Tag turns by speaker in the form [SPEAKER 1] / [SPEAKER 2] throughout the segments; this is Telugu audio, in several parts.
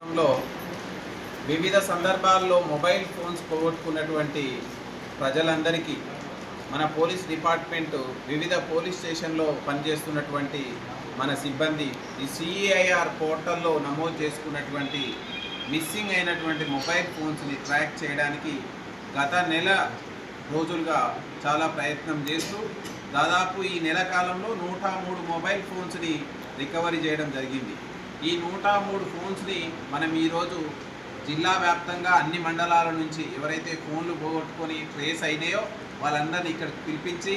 [SPEAKER 1] లో వివిధ సందర్భాల్లో మొబైల్ ఫోన్స్ పోగొట్టుకున్నటువంటి ప్రజలందరికీ మన పోలీస్ డిపార్ట్మెంట్ వివిధ పోలీస్ స్టేషన్లో పనిచేస్తున్నటువంటి మన సిబ్బంది ఈ సిఈఐఆర్ పోర్టల్లో నమోదు చేసుకున్నటువంటి మిస్సింగ్ అయినటువంటి మొబైల్ ఫోన్స్ని ట్రాక్ చేయడానికి గత నెల రోజులుగా చాలా ప్రయత్నం చేస్తూ దాదాపు ఈ నెల కాలంలో 103 మొబైల్ ఫోన్స్ని రికవరీ చేయడం జరిగింది. ఈ 103 ఫోన్స్ని మనం ఈరోజు జిల్లా వ్యాప్తంగా అన్ని మండలాల నుంచి ఎవరైతే ఫోన్లు పోగొట్టుకొని ట్రేస్ అయినాయో వాళ్ళందరినీ ఇక్కడికి పిలిపించి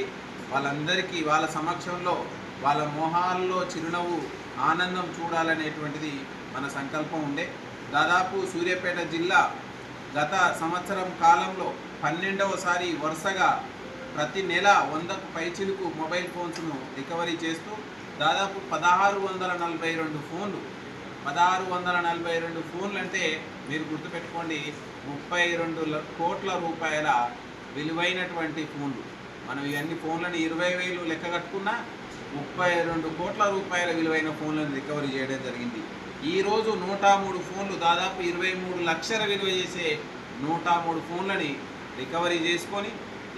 [SPEAKER 1] వాళ్ళందరికీ వాళ్ళ సమక్షంలో వాళ్ళ మొహాల్లో చిరునవ్వు ఆనందం చూడాలనేటువంటిది మన సంకల్పం ఉండే. దాదాపు సూర్యాపేట జిల్లా గత సంవత్సరం కాలంలో 12వసారి వరుసగా ప్రతి నెల 100కు పైచిలుకు మొబైల్ ఫోన్స్ను రికవరీ చేస్తూ దాదాపు 1642 ఫోన్లు 1642 ఫోన్లు అంటే మీరు గుర్తుపెట్టుకోండి 32 కోట్ల రూపాయల విలువైనటువంటి ఫోన్లు. మనం ఇవన్నీ ఫోన్లను 20,000 లెక్క కట్టుకున్నా 32 కోట్ల రూపాయల విలువైన ఫోన్లను రికవరీ చేయడం జరిగింది. ఈరోజు 103 ఫోన్లు దాదాపు 23 లక్షల విలువ చేసే 103 ఫోన్లని రికవరీ చేసుకొని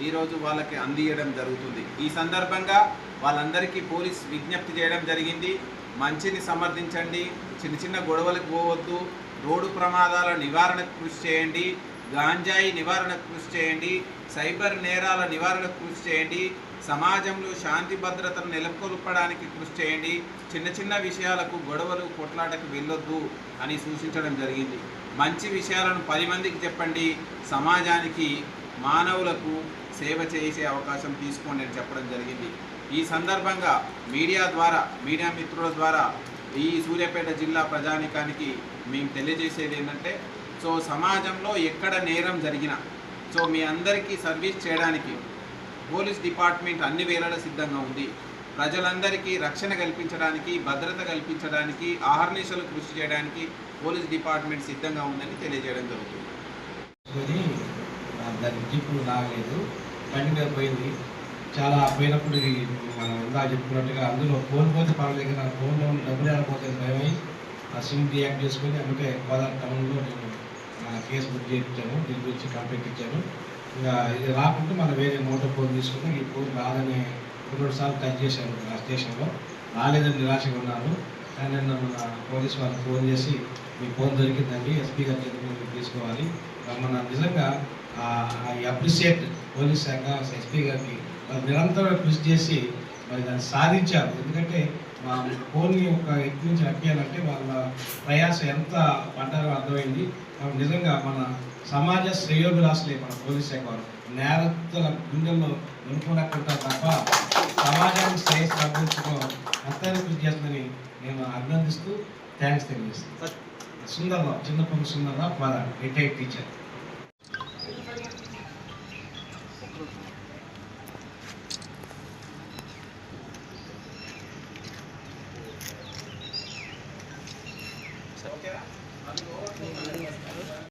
[SPEAKER 1] ఈరోజు వాళ్ళకి అందియడం జరుగుతుంది. ఈ సందర్భంగా వాళ్ళందరికీ పోలీస్ విజ్ఞప్తి చేయడం జరిగింది. మంచిని సమర్థించండి, చిన్న చిన్న గొడవలకు పోవద్దు, రోడ్డు ప్రమాదాల నివారణకు కృషి చేయండి, గాంజాయి నివారణకు కృషి చేయండి, సైబర్ నేరాల నివారణకు కృషి చేయండి, సమాజంలో శాంతి భద్రతను నెలకొల్పడానికి కృషి చేయండి, చిన్న చిన్న విషయాలకు గొడవలు కొట్లాటకు వెళ్ళొద్దు అని సూచించడం జరిగింది. మంచి విషయాలను 10 మందికి చెప్పండి, సమాజానికి మానవులకు సేవ చేసే అవకాశం తీసుకోండి అని చెప్పడం జరిగింది. ఈ సందర్భంగా మీడియా మిత్రుల ద్వారా ఈ సూర్యాపేట జిల్లా ప్రజానికానికి మేము తెలియజేసేది ఏంటంటే సమాజంలో ఎక్కడ నేరం జరిగినా మీ అందరికీ సర్వీస్ చేయడానికి పోలీస్ డిపార్ట్మెంట్ అన్ని వేళలా సిద్ధంగా ఉంది. ప్రజలందరికీ రక్షణ కల్పించడానికి, భద్రత కల్పించడానికి, ఆహర్నిశలు కృషి చేయడానికి పోలీస్ డిపార్ట్మెంట్ సిద్ధంగా ఉందని తెలియజేయడం జరుగుతుంది.
[SPEAKER 2] దానికి జీపులు లాగలేదు, బండి మీద పోయింది. చాలా పోయినప్పుడు మనం ఇందాక చెప్పుకున్నట్టుగా అందులో ఫోన్ పోతే పర్వాలేదు, నా ఫోన్లో డబ్బులు ఆడిపోతే భయమై ఆ సిమ్ డియాక్ట్ చేసుకొని అందుకే గోదావరి టౌన్లో నేను కేసు బుక్ చేయించాను. దీని గురించి కంప్లైంట్ ఇచ్చాను. ఇక ఇది రాకుంటే మనం వేరే మోటార్ ఫోన్ తీసుకుని ఈ ఫోన్ రాదని 2 సార్లు టచ్ చేశాను ఆ స్టేషన్లో. రాలేదని నిరాశగా ఉన్నాను. కానీ నేను మన పోలీస్ వాళ్ళకి ఫోన్ చేసి మీ ఫోన్ దొరికిందండి, ఎస్పీ గారి చేతికి తీసుకోవాలి, మన నిజంగా ఐ అప్రిషియేట్ పోలీస్ శాఖ ఎస్పీ గారికి. వాళ్ళు నిరంతరం కృషి చేసి మరి దాన్ని సాధించారు. ఎందుకంటే మా ఫోన్ని ఒక ఎత్తు నుంచి రప్పియాలంటే వాళ్ళ ప్రయాసం ఎంత పడ్డారో అర్థమైంది. నిజంగా మన సమాజ శ్రేయోభిలాషులే మన పోలీస్ శాఖ వారు. నేరస్తుల గుండెల్లో నింపుకుంటారు తప్ప సమాజానికి శ్రేయస్సు అభివృద్ధిలో ఎంతైనా కృషి చేస్తుందని నేను అభినందిస్తూ థ్యాంక్స్ తెలియజేస్తాను. సుందర్రావు, చిన్నప్పటి సుందర్రావు, రిటైర్డ్ టీచర్.